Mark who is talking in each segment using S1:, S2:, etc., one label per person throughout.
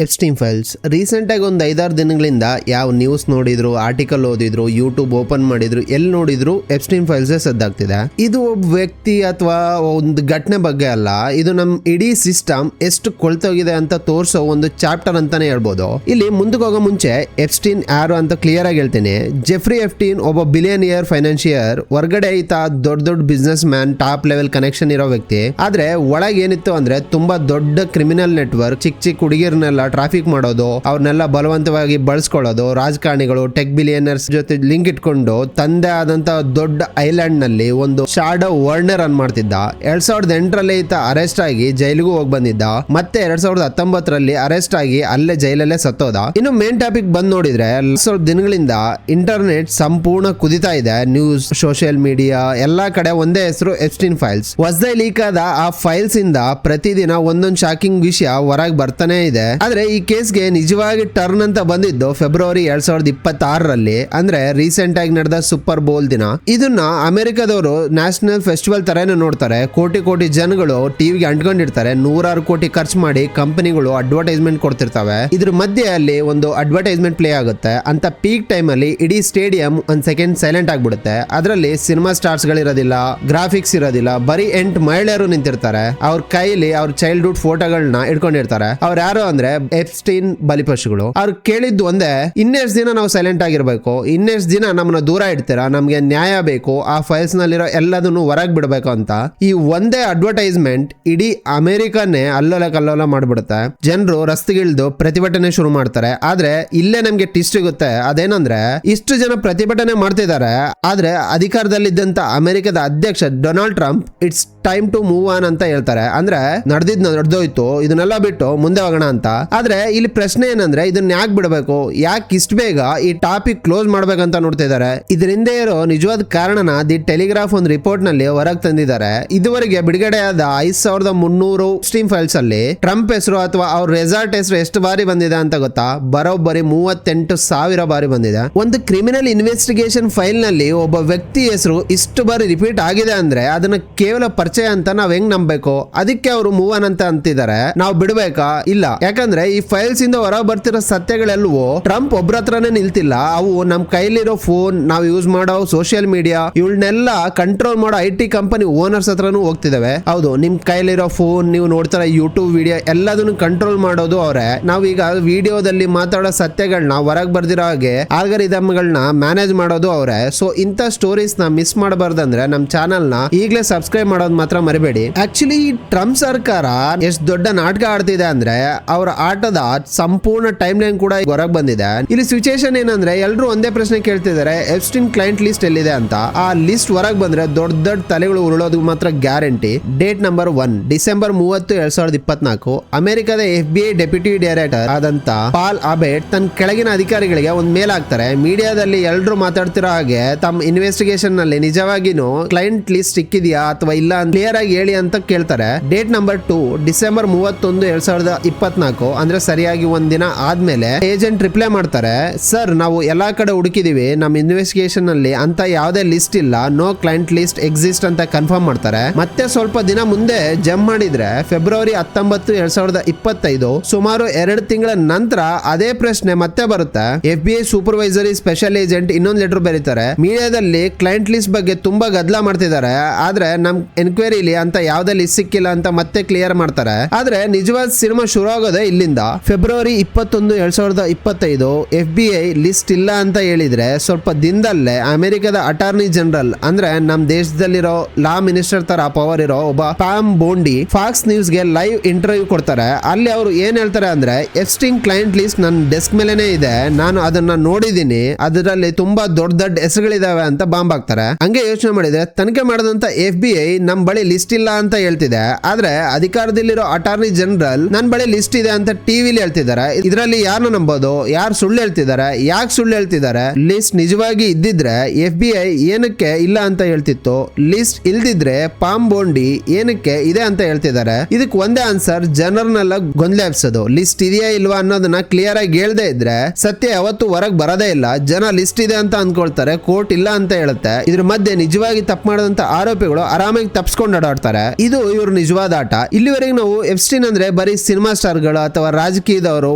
S1: Epstein files recent ಆಗಿ ಒಂದು 5-6 ದಿನಗಳಿಂದ ಯಾವ ನ್ಯೂಸ್ ನೋಡಿದ್ರು, ಆರ್ಟಿಕಲ್ ಓದಿದ್ರು, ಯೂಟ್ಯೂಬ್ ಓಪನ್ ಮಾಡಿದ್ರು, ಎಲ್ಲಿ ನೋಡಿದ್ರು ಎಪ್ಸ್ಟೀನ್ ಫೈಲ್ಸ್ ಸದ್ದಾಗ್ತಿದೆ. ಇದು ಒಬ್ಬ ವ್ಯಕ್ತಿ ಅಥವಾ ಒಂದು ಘಟನೆ ಬಗ್ಗೆ ಅಲ್ಲ, ಇದು ನಮ್ ಇಡೀ ಸಿಸ್ಟಮ್ ಎಷ್ಟು ಕೊಳ್ತೋಗಿದೆ ಅಂತ ತೋರಿಸೋ ಒಂದು ಚಾಪ್ಟರ್ ಅಂತಾನೆ ಹೇಳ್ಬೋದು. ಇಲ್ಲಿ ಮುಂದಕ್ಕೆ ಹೋಗೋ ಮುಂಚೆ ಎಪ್ಸ್ಟೀನ್ ಯಾರು ಅಂತ ಕ್ಲಿಯರ್ ಆಗಿ ಹೇಳ್ತೀನಿ. ಜೆಫ್ರಿ ಎಪ್ಸ್ಟೀನ್ ಒಬ್ಬ ಬಿಲಿಯನಿಯರ್ ಫೈನಾನ್ಷಿಯರ್, ಹೊರಗಡೆ ಈತ ದೊಡ್ಡ business man, top level connection ಇರೋ ವ್ಯಕ್ತಿ. ಆದ್ರೆ ಒಳಗೆ ಏನಿತ್ತು ಅಂದ್ರೆ ತುಂಬಾ ದೊಡ್ಡ ಕ್ರಿಮಿನಲ್ ನೆಟ್ವರ್ಕ್, ಚಿಕ್ಕ ಹುಡುಗಿರ್ನೆಲ್ಲ ಟ್ರಾಫಿಕ್ ಮಾಡೋದು, ಅವ್ರನ್ನೆಲ್ಲ ಬಲವಂತವಾಗಿ ಬಳಸ್ಕೊಳ್ಳೋದು, ರಾಜಕಾರಣಿಗಳು, ಟೆಕ್ ಬಿಲಿಯನರ್ಸ್ ಜೊತೆ ಲಿಂಕ್ ಇಟ್ಕೊಂಡು ತಂದೆ ಆದಂತ ದೊಡ್ಡ ಐಲ್ಯಾಂಡ್ ನಲ್ಲಿ ಒಂದು ಶಾಡೋ ವರ್ಲ್ಡ್ ರನ್ ಮಾಡ್ತಿದ್ದ. 2008ರಲ್ಲಿ ಈತ ಅರೆಸ್ಟ್ ಆಗಿ ಜೈಲಿಗೂ ಹೋಗಿ ಬಂದಿದ್ದ. ಮತ್ತೆ 2019ರಲ್ಲಿ ಅರೆಸ್ಟ್ ಆಗಿ ಅಲ್ಲೇ ಜೈಲಲ್ಲೇ ಸತ್ತೋದ. ಇನ್ನು ಮೇನ್ ಟಾಪಿಕ್ ಬಂದ್ ನೋಡಿದ್ರೆ ಸ್ವಲ್ಪ ದಿನಗಳಿಂದ ಇಂಟರ್ನೆಟ್ ಸಂಪೂರ್ಣ ಕುದಿತಾ ಇದೆ. ನ್ಯೂಸ್, ಸೋಷಿಯಲ್ ಮೀಡಿಯಾ ಎಲ್ಲಾ ಕಡೆ ಒಂದೇ ಹೆಸರು ಎಪ್ಸ್ಟೀನ್ ಫೈಲ್ಸ್. ಹೊಸದಾಗಿ ಲೀಕ್ ಆದ ಆ ಫೈಲ್ಸ್ ಇಂದ ಪ್ರತಿದಿನ ಒಂದೊಂದು ಶಾಕಿಂಗ್ ವಿಷಯ ಹೊರಗೆ ಬರ್ತಾನೆ ಇದೆ. ಆದ್ರೆ ಈ ಕೇಸ್ಗೆ ನಿಜವಾಗಿ ಟರ್ನ್ ಅಂತ ಬಂದಿದ್ದು ಫೆಬ್ರವರಿ 2026ರಲ್ಲಿ, ಅಂದ್ರೆ ರೀಸೆಂಟ್ ಆಗಿ ನಡೆದ ಸೂಪರ್ ಬೋಲ್ ದಿನ. ಇದನ್ನ ಅಮೆರಿಕದವರು ನ್ಯಾಷನಲ್ ಫೆಸ್ಟಿವಲ್ ತರನೇ ನೋಡ್ತಾರೆ. ಕೋಟಿ ಜನಗಳು ಟಿವಿಗೆ ಅಂಟ್ಕೊಂಡಿರ್ತಾರೆ. 100 ಕೋಟಿ ಖರ್ಚು ಮಾಡಿ ಕಂಪನಿಗಳು ಅಡ್ವರ್ಟೈಸ್ಮೆಂಟ್ ಕೊಡ್ತಿರ್ತವೆ. ಇದ್ರ ಮಧ್ಯೆ ಅಲ್ಲಿ ಒಂದು ಅಡ್ವರ್ಟೈಸ್ಮೆಂಟ್ ಪ್ಲೇ ಆಗುತ್ತೆ. ಅಂತ ಪೀಕ್ ಟೈಮ್ ಅಲ್ಲಿ ಇಡೀ ಸ್ಟೇಡಿಯಂ ಒಂದ್ ಸೆಕೆಂಡ್ ಸೈಲೆಂಟ್ ಆಗ್ಬಿಡುತ್ತೆ. ಅದರಲ್ಲಿ ಸಿನಿಮಾ ಸ್ಟಾರ್ಸ್ ಗಳಿರೋದಿಲ್ಲ, ಗ್ರಾಫಿಕ್ಸ್ ಇರೋದಿಲ್ಲ, ಬರೀ 8 ಮಹಿಳೆಯರು ನಿಂತಿರ್ತಾರೆ. ಅವ್ರ ಕೈಲಿ ಅವ್ರ ಚೈಲ್ಡ್ಹುಡ್ ಫೋಟೋಗಳನ್ನ ಇಟ್ಕೊಂಡಿರ್ತಾರೆ. ಅವ್ರು ಯಾರು ಅಂದ್ರೆ ಎಪ್ಸ್ಟೀನ್ ಬಲಿಪಶುಗಳು. ಅವ್ರು ಕೇಳಿದ್ದು ಒಂದೇ, ಇನ್ನೆಷ್ಟು ದಿನ ನಾವು ಸೈಲೆಂಟ್ ಆಗಿರ್ಬೇಕು, ಇನ್ನೆಷ್ಟು ದಿನ ನಮ್ಮನ್ನ ದೂರ ಇಡ್ತೀರಾ, ನಮ್ಗೆ ನ್ಯಾಯ ಬೇಕು, ಆ ಫೈಲ್ಸ್ ನಲ್ಲಿರೋ ಎಲ್ಲದನ್ನು ಹೊರಗೆ ಬಿಡಬೇಕು ಅಂತ. ಈ ಒಂದೇ ಅಡ್ವರ್ಟೈಸ್ಮೆಂಟ್ ಇಡೀ ಅಮೆರಿಕನ್ನೇ ಅಲ್ಲೋಲ ಕಲ್ಲೋಲ ಮಾಡ್ಬಿಡುತ್ತೆ. ಜನರು ರಸ್ತೆಗಿಳಿದು ಪ್ರತಿಭಟನೆ ಶುರು ಮಾಡ್ತಾರೆ. ಆದ್ರೆ ಇಲ್ಲೇ ನಮ್ಗೆ ಟಿಸ್ಟ್ ಸಿಗುತ್ತೆ. ಅದೇನಂದ್ರೆ ಇಷ್ಟು ಜನ ಪ್ರತಿಭಟನೆ ಮಾಡ್ತಿದ್ದಾರೆ, ಆದ್ರೆ ಅಧಿಕಾರದಲ್ಲಿದ್ದಂತ ಅಮೆರಿಕದ ಅಧ್ಯಕ್ಷ Donald Trump it's time to move on ಅಂತ ಹೇಳ್ತಾರೆ. ಅಂದ್ರೆ ನಡೆದೋಯ್ತು, ಇದನ್ನೆಲ್ಲ ಬಿಟ್ಟು ಮುಂದೆ ಹೋಗೋಣ ಅಂತ. ಆದ್ರೆ ಇಲ್ಲಿ ಪ್ರಶ್ನೆ ಏನಂದ್ರೆ ಇದನ್ನ ಯಾಕೆ ಬಿಡಬೇಕು, ಯಾಕೆ ಇಷ್ಟ ಬೇಗ ಈ ಟಾಪಿಕ್ ಕ್ಲೋಸ್ ಮಾಡ್ಬೇಕಂತ ನೋಡ್ತಿದ್ದಾರೆ. ಇದರಿಂದ ಇರೋ ನಿಜವಾದ ಕಾರಣನ ದಿ ಟೆಲಿಗ್ರಾಫ್ ಒಂದು ರಿಪೋರ್ಟ್ ನಲ್ಲಿ ಹೊರಗೆ ತಂದಿದ್ದಾರೆ. ಇದುವರೆಗೆ ಬಿಡುಗಡೆಯಾದ 5300 ಎಪ್ಸ್ಟೀನ್ ಫೈಲ್ಸ್ ಅಲ್ಲಿ ಟ್ರಂಪ್ ಹೆಸರು ಅಥವಾ ಅವ್ರ ರೆಸಾರ್ಟ್ ಹೆಸರು ಎಷ್ಟು ಬಾರಿ ಬಂದಿದೆ ಅಂತ ಗೊತ್ತಾ? ಬರೋಬ್ಬರಿ 38,000 ಬಾರಿ ಬಂದಿದೆ. ಒಂದು ಕ್ರಿಮಿನಲ್ ಇನ್ವೆಸ್ಟಿಗೇಷನ್ ಫೈಲ್ ನಲ್ಲಿ ಒಬ್ಬ ವ್ಯಕ್ತಿ ಹೆಸರು ಇಷ್ಟು ಬಾರಿ ರಿಪೀಟ್ ಆಗಿದೆ ಅಂದ್ರೆ ಅದನ್ನ ಕೇವಲ ಪರಿಚಯ ಅಂತ ನಾವ್ ಹೆಂಗ್ ನಂಬಬೇಕು? ಅದಕ್ಕೆ ಅವರು ಮೂವ್ ಆನ್ ಅಂತ ಅಂತಿದ್ದಾರೆ. ನಾವು ಬಿಡ್ಬೇಕಾ? ಇಲ್ಲ. ಯಾಕಂದ್ರೆ ಈ ಫೈಲ್ಸ್ ಇಂದ ಹೊರ ಬರ್ತಿರೋ ಸತ್ಯಗಳೆಲ್ಲವೂ ಟ್ರಂಪ್ ಒಬ್ರ ಹತ್ರನೇ ನಿಲ್ತಿಲ್ಲ. ಅವು ನಮ್ ಕೈಲಿರೋ ಫೋನ್, ನಾವು ಯೂಸ್ ಮಾಡೋ ಸೋಷಿಯಲ್ ಮೀಡಿಯಾ, ಇವನ್ನೆಲ್ಲ ಕಂಟ್ರೋಲ್ ಮಾಡೋ IT ಕಂಪನಿ ಓನರ್ಸ್ ಹತ್ರನೂ ಹೋಗ್ತಿದಾವೆ. ಹೌದು, ನಿಮ್ ಕೈಲಿರೋ ಫೋನ್, ನೀವು ನೋಡ್ತಾರ ಯೂಟ್ಯೂಬ್ ವಿಡಿಯೋ ಎಲ್ಲದನ್ನು ಕಂಟ್ರೋಲ್ ಮಾಡೋದು ಅವರೇ. ನಾವೀಗ ವಿಡಿಯೋದಲ್ಲಿ ಮಾತಾಡೋ ಸತ್ಯಗಳನ್ನ ಹೊರಗೆ ಬರ್ದಿರೋ ಹಾಗೆ ಆಲ್ಗರಿದಮ್ಗಳನ್ನ ಮ್ಯಾನೇಜ್ ಮಾಡೋದು ಅವರೇ. ಸೊ ಇಂಥ ಸ್ಟೋರೀಸ್ ನ ಮಿಸ್ ಮಾಡಬಾರ್ದಂದ್ರೆ ನಮ್ ಚಾನಲ್ ನ ಈಗಲೇ ಸಬ್ಸ್ಕ್ರೈಬ್ ಮಾಡೋದು ಮಾತ್ರ ಮರಿಬೇಡಿ. ಆಕ್ಚುಲಿ ಈ ಟ್ರಂಪ್ ಸರ್ಕಾರ ಎಷ್ಟು ದೊಡ್ಡ ನಾಟಕ ಆಡ್ತಿದೆ ಅಂದ್ರೆ ಅವರ ಆಟದ ಸಂಪೂರ್ಣ ಟೈಮ್ ಲೈನ್ ಕೂಡ ಹೊರಗೆ ಬಂದಿದೆ. ಇಲ್ಲಿ ಸಿಚುಯೇಷನ್ ಏನಂದ್ರೆ ಎಲ್ಲರೂ ಒಂದೇ ಪ್ರಶ್ನೆ ಕೇಳ್ತಿದ್ದಾರೆ, ಎಪ್ಸ್ಟೀನ್ ಕ್ಲೈಂಟ್ ಲಿಸ್ಟ್ ಎಲ್ಲಿದೆ ಅಂತ. ಆ ಲಿಸ್ಟ್ ಹೊರಗೆ ಬಂದ್ರೆ ದೊಡ್ಡ ತಲೆಗಳು ಉರುಳೋದು ಮಾತ್ರ ಗ್ಯಾರಂಟಿ. ಡೇಟ್ ನಂಬರ್ 1 ಡಿಸೆಂಬರ್ 30, 2024 ಅಮೆರಿಕದ FBI ಡೆಪ್ಯೂಟಿ ಡೈರೆಕ್ಟರ್ ಆದಂತ ಪಾಲ್ ಅಬೆಟ್ ತನ್ನ ಕೆಳಗಿನ ಅಧಿಕಾರಿಗಳಿಗೆ ಒಂದು ಮೇಲ್ ಹಾಕ್ತಾರೆ. ಮೀಡಿಯಾದಲ್ಲಿ ಎಲ್ಲರೂ ಮಾತಾಡ್ತಿರೋ ಹಾಗೆ ತಮ್ಮ ಇನ್ವೆಸ್ಟಿಗೇಷನ್ ನಲ್ಲಿ ನಿಜವಾಗಿನೂ ಕ್ಲೈಂಟ್ ಲಿಸ್ಟ್ ಸಿಕ್ಕಿದ್ಯಾ ಅಥವಾ ಇಲ್ಲ ಕ್ಲಿಯರ್ ಆಗಿ ಹೇಳಿ ಅಂತ ಕೇಳ್ತಾರೆ. ಡೇಟ್ ನಂಬರ್ 2 ಡಿಸೆಂಬರ್ 31, 2024 ಅಂದ್ರೆ ಸರಿಯಾಗಿ ಒಂದಿನ ಆದ್ಮೇಲೆ ಏಜೆಂಟ್ ರಿಪ್ಲೈ ಮಾಡ್ತಾರೆ, ಸರ್ ನಾವು ಎಲ್ಲಾ ಕಡೆ ಹುಡುಕಿದೀವಿ, ನಮ್ಮ ಇನ್ವೆಸ್ಟಿಗೇಷನ್ ನಲ್ಲಿ ಅಂತ ಯಾವುದೇ ಲಿಸ್ಟ್ ಇಲ್ಲ, ನೋ ಕ್ಲೈಂಟ್ ಲಿಸ್ಟ್ ಎಕ್ಸಿಸ್ಟ್ ಅಂತ ಕನ್ಫರ್ಮ್ ಮಾಡ್ತಾರೆ. ಮತ್ತೆ ಸ್ವಲ್ಪ ದಿನ ಮುಂದೆ ಜಂಪ್ ಮಾಡಿದ್ರೆ ಫೆಬ್ರವರಿ 19, 2025 ಸುಮಾರು 2 ತಿಂಗಳ ನಂತರ ಅದೇ ಪ್ರಶ್ನೆ ಮತ್ತೆ ಬರುತ್ತೆ. FBI ಸೂಪರ್ವೈಸರಿ ಸ್ಪೆಷಲ್ ಏಜೆಂಟ್ ಇನ್ನೊಂದು ಲೆಟರ್ ಬರೀತಾರೆ. ಮೀಡಿಯಾದಲ್ಲಿ ಕ್ಲೈಂಟ್ ಲಿಸ್ಟ್ ಬಗ್ಗೆ ತುಂಬಾ ಗದ್ದಲ ಮಾಡ್ತಿದ್ದಾರೆ, ಆದ್ರೆ ನಮ್ ಎನ್ಕ್ವೈರಿಲಿ ಅಂತ ಯಾವುದೇ ಲಿಸ್ಟ್ ಸಿಕ್ಕಿಲ್ಲ ಅಂತ ಮತ್ತೆ ಕ್ಲಿಯರ್ ಮಾಡ್ತಾರೆ. ಆದ್ರೆ ನಿಜವಾದ ಸಿನಿಮಾ ಶುರು ಆಗೋದೇ ಇಲ್ಲಿಂದ. ಫೆಬ್ರವರಿ 21, 2025 FBI ಲಿಸ್ಟ್ ಇಲ್ಲ ಅಂತ ಹೇಳಿದ್ರೆ ಸ್ವಲ್ಪ ದಿನದಲ್ಲೇ ಅಮೆರಿಕದ ಅಟಾರ್ನಿ ಜನರಲ್, ಅಂದ್ರೆ ನಮ್ ದೇಶದಲ್ಲಿರೋ ಲಾ ಮಿನಿಸ್ಟರ್ ತರ ಪವರ್ ಇರೋ ಒಬ್ಬ ಪಾಮ್ ಬೋಂಡಿ ಫಾಕ್ಸ್ ನ್ಯೂಸ್ ಗೆ ಲೈವ್ ಇಂಟರ್ವ್ಯೂ ಕೊಡ್ತಾರೆ. ಅಲ್ಲಿ ಅವರು ಏನ್ ಹೇಳ್ತಾರೆ ಅಂದ್ರೆ, ಎಪ್ಸ್ಟೀನ್ ಕ್ಲೈಂಟ್ ಲಿಸ್ಟ್ ನನ್ನ ಡೆಸ್ಕ್ ಮೇಲೆನೆ ಇದೆ, ನಾನು ಅದನ್ನ ನೋಡಿದೀನಿ, ಅದರಲ್ಲಿ ತುಂಬಾ ದೊಡ್ಡ ಹೆಸರುಗಳಿದಾವೆ ಅಂತ ಬಾಂಬ್ ಹಾಕ್ತಾರೆ. ಹಂಗೆ ಯೋಚನೆ ಮಾಡಿದ್ರೆ ತನಿಖೆ ಮಾಡದಂತ FBI ನಮ್ ಬಳಿ ಲಿಸ್ಟ್ ಇಲ್ಲ ಅಂತ ಹೇಳ್ತಿದೆ. ಆದ್ರೆ ಅಧಿಕಾರದಲ್ಲಿರೋ ಅಟಾರ್ನಿ ಜನರಲ್ ನನ್ ಬಳಿ ಲಿಸ್ಟ್ ಇದೆ ಅಂತ ಟಿವಿಲಿ ಹೇಳ್ತಿದ್ದಾರೆ. ಇದರಲ್ಲಿ ಯಾರನ್ನ ನಂಬೋದು, ಯಾರು ಸುಳ್ಳು ಹೇಳ್ತಿದ್ದಾರೆ, ಯಾಕೆ ಸುಳ್ಳು ಹೇಳ್ತಿದ್ದಾರೆ? ಲಿಸ್ಟ್ ನಿಜವಾಗಿ ಇದ್ದಿದ್ರೆ FBI ಏನಕ್ಕೆ ಇಲ್ಲ ಅಂತ ಹೇಳ್ತಿತ್ತು, ಲಿಸ್ಟ್ ಇಲ್ದಿದ್ರೆ ಪಾಮ್ ಬೋಂಡಿ ಏನಕ್ಕೆ ಇದೆ ಅಂತ ಹೇಳ್ತಿದ್ದಾರೆ. ಇದಕ್ಕೆ ಒಂದೇ ಆನ್ಸರ್, ಜನರನ್ನೆಲ್ಲ ಗೊಂದಲ ಎಬ್ಸೋದು. ಲಿಸ್ಟ್ ಇದೆಯಾ ಇಲ್ವಾ ಅನ್ನೋದನ್ನ ಕ್ಲಿಯರ್ ಆಗಿ ಹೇಳ್ದೆ ಇದ್ರೆ ಸತ್ಯ ಯಾವತ್ತು ಹೊರಗೆ ಬರೋದೇ ಇಲ್ಲ. ಜನ ಲಿಸ್ಟ್ ಇದೆ ಅಂತ ಅನ್ಕೊಳ್ತಾರೆ, ಕೋರ್ಟ್ ಇಲ್ಲ ಅಂತ ಹೇಳುತ್ತೆ. ಇದ್ರ ಮಧ್ಯೆ ನಿಜವಾಗಿ ತಪ್ಪು ಮಾಡದಂತ ಆರೋಪಿಗಳು ಆರಾಮಾಗಿ ತಪ್ಪಿಸ್ಕೊಂಡು ಧರಿಸ್ಕೊಂಡು ಓಡಾಡ್ತಾರೆ. ಇದು ಇವ್ರ ನಿಜವಾದ ಆಟ. ಇಲ್ಲಿವರೆಗೆ ನಾವು ಎಪ್ಸ್ಟೀನ್ ಅಂದ್ರೆ ಬರೀ ಸಿನಿಮಾ ಸ್ಟಾರ್ಗಳು ಅಥವಾ ರಾಜಕೀಯದವರು